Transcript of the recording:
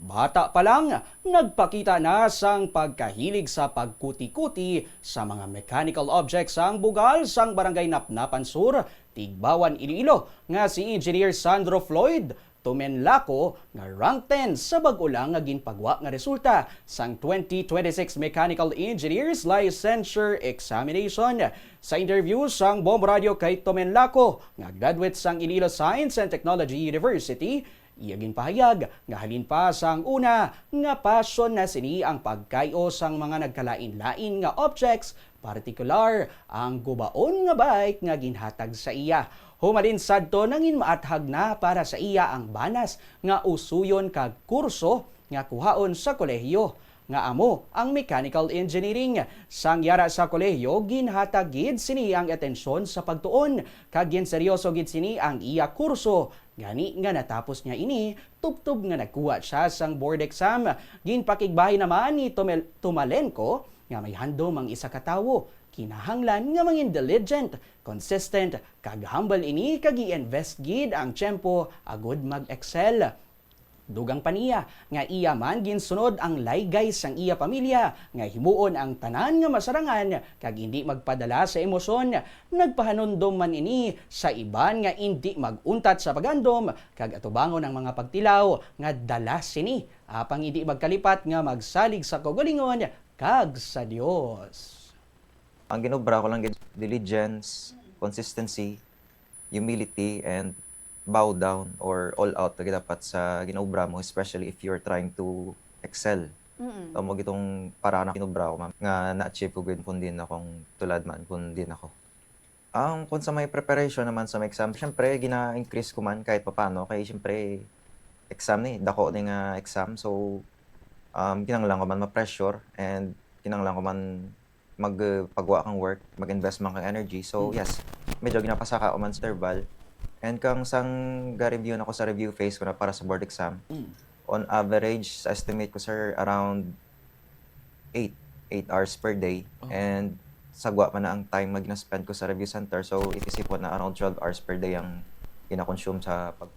Bata pa lang, nagpakita na sang pagkahilig sa pagkuti-kuti sa mga mechanical objects ang bugal sang barangay Napnapan Sur, Tigbawan, Iloilo nga si Engineer Sandro Floyd tumenlako nga rank 10 sa bag-o lang nga ginpagwa nga resulta sang 2026 Mechanical Engineers Licensure Examination. Sa interview sang Bomb Radio kay Tumenlako nga graduate sang Iloilo Science and Technology University, iya ginpahayag nga halin pa sang una nga passion na sini ang pagkayo sang mga nagkalain-lain nga objects, partikular ang gubaon nga bike nga ginhatag sa iya. Humalin sadto nangin maathag na para sa iya ang banas nga usuyon kag kurso nga kuhaon sa kolehiyo nga amo ang mechanical engineering. Sang yara sa kolehiyo, ginhatag gid sini ang atensyon sa pagtuon kag ginseryoso gid sini ang iya kurso. Gani nga natapos niya ini, tubtob nga nagkuha siya sang board exam. Ginpakigbahay naman ni Tumalenko nga may handom ang isa ka tawo. Kinahanglan nga mangin diligent, consistent, kag humble ini kag i-invest gid ang tiyempo agud mag-excel. Dugang paniya nga iya man ginsunod ang laygay sang iya pamilya nga himuon ang tanan nga masarangan kag hindi magpadala sa emosyon. Nagpahanondom man ini sa iban nga hindi maguntat sa pagandom kag atubangon ang mga pagtilaw nga dala sini apang hindi magkalipat nga magsalig sa kagalingon kag sa Dios. Ang ginobra ko lang diligence, consistency, humility, and bow down or all out na dapat sa ginobra mo, especially if you're trying to excel. So mo gitong para na ginobra ko nga na-achieve ko gud kun din akong tulad man kun din ako. Ang kung sa may preparation naman sa may exam, syempre gina-increase ko man kahit papaano kay syempre exam ni dako ni nga exam, so kinahanglan ko man ma-pressure and kinahanglan ko man magpagawa kang work, mag-invest man kang energy. So yes, medyo ginapasaka ko man sa interval. And kang sang ga-review na ko sa review phase ko na para sa board exam, on average, sa estimate ko sir, around 8 hours per day. And sagwa pa na ang time na gina-spend ko sa review center. So, itisip ko na around 12 hours per day ang gina-consume sa pag